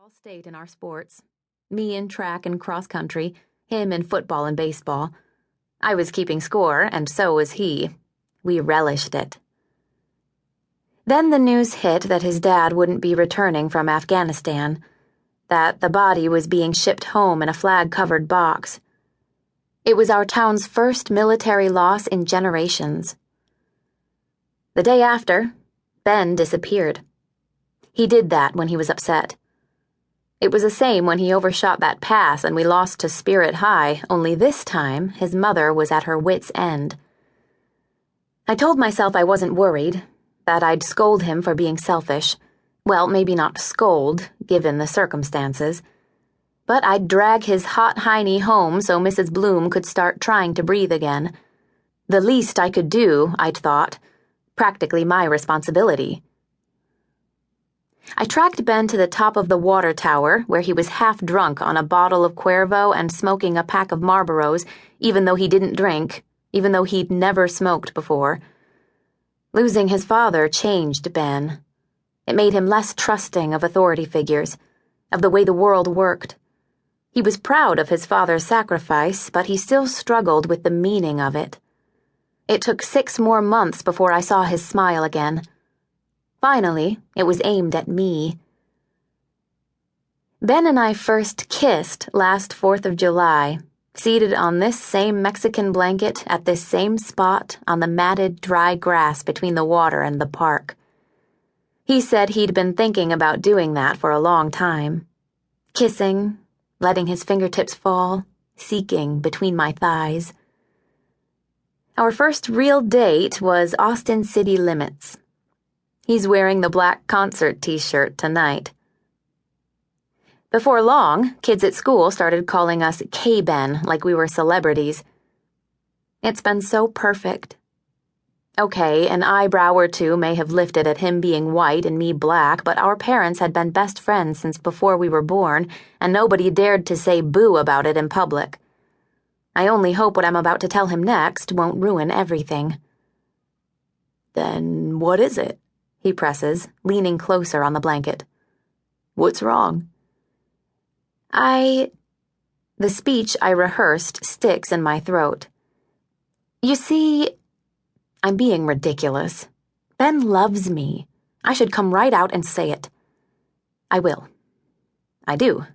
all state in our sports. Me in track and cross country, him in football and baseball. I was keeping score, and so was he. We relished it. Then the news hit that his dad wouldn't be returning from Afghanistan, that the body was being shipped home in a flag-covered box. It was our town's first military loss in generations. The day after, Ben disappeared. He did that when he was upset. It was the same when he overshot that pass and we lost to Spirit High, only this time his mother was at her wit's end. I told myself I wasn't worried, that I'd scold him for being selfish. Well, maybe not scold, given the circumstances. But I'd drag his hot hiney home so Mrs. Bloom could start trying to breathe again. The least I could do, I'd thought. Practically my responsibility. I tracked Ben to the top of the water tower, where he was half drunk on a bottle of Cuervo and smoking a pack of Marlboros, even though he didn't drink, even though he'd never smoked before. Losing his father changed Ben. It made him less trusting of authority figures, of the way the world worked. He was proud of his father's sacrifice, but he still struggled with the meaning of it. It took 6 more months before I saw his smile again. Finally, it was aimed at me. Ben and I first kissed last 4th of July, seated on this same Mexican blanket at this same spot on the matted, dry grass between the water and the park. He said he'd been thinking about doing that for a long time. Kissing, letting his fingertips fall, seeking between my thighs. Our first real date was Austin City Limits. He's wearing the black concert t-shirt tonight. Before long, kids at school started calling us K-Ben like we were celebrities. It's been so perfect. Okay, an eyebrow or two may have lifted at him being white and me black, but our parents had been best friends since before we were born, and nobody dared to say boo about it in public. I only hope what I'm about to tell him next won't ruin everything. Then what is it? He presses, leaning closer on the blanket. What's wrong? The speech I rehearsed sticks in my throat. You see, I'm being ridiculous. Ben loves me. I should come right out and say it. I will. I do.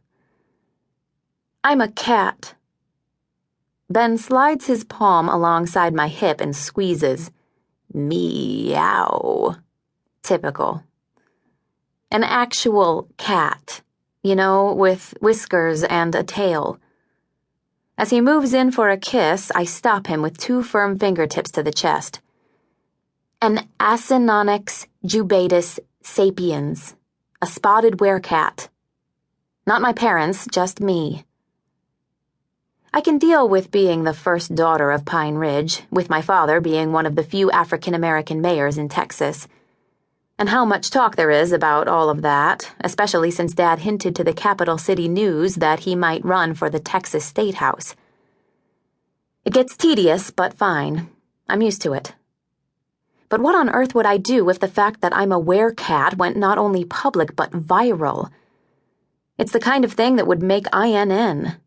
I'm a cat. Ben slides his palm alongside my hip and squeezes. Meow. Typical. An actual cat, with whiskers and a tail. As he moves in for a kiss, I stop him with 2 firm fingertips to the chest. An Acinonyx jubatus sapiens, a spotted werecat. Not my parents, just me. I can deal with being the first daughter of Pine Ridge, with my father being one of the few African-American mayors in Texas. And how much talk there is about all of that, especially since Dad hinted to the Capital City News that he might run for the Texas State House. It gets tedious, but fine. I'm used to it. But what on earth would I do if the fact that I'm a werecat went not only public but viral? It's the kind of thing that would make INN.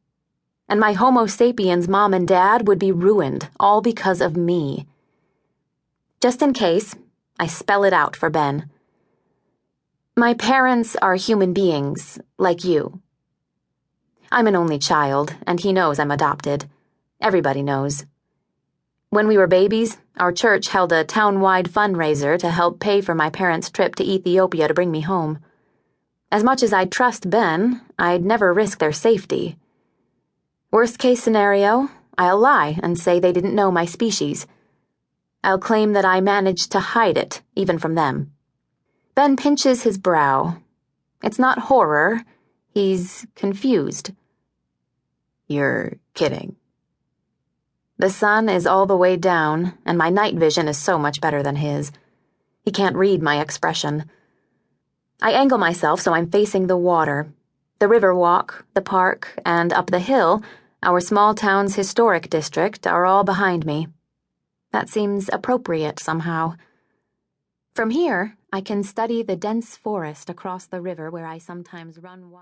And my Homo sapiens mom and dad would be ruined, all because of me. Just in case, I spell it out for Ben. My parents are human beings, like you. I'm an only child, and he knows I'm adopted. Everybody knows. When we were babies, our church held a town-wide fundraiser to help pay for my parents' trip to Ethiopia to bring me home. As much as I'd trust Ben, I'd never risk their safety. Worst case scenario, I'll lie and say they didn't know my species. I'll claim that I managed to hide it, even from them. Ben pinches his brow. It's not horror. He's confused. You're kidding. The sun is all the way down, and my night vision is so much better than his. He can't read my expression. I angle myself so I'm facing the water. The Riverwalk, the park, and up the hill, our small town's historic district, are all behind me. That seems appropriate somehow. From here, I can study the dense forest across the river where I sometimes run wild.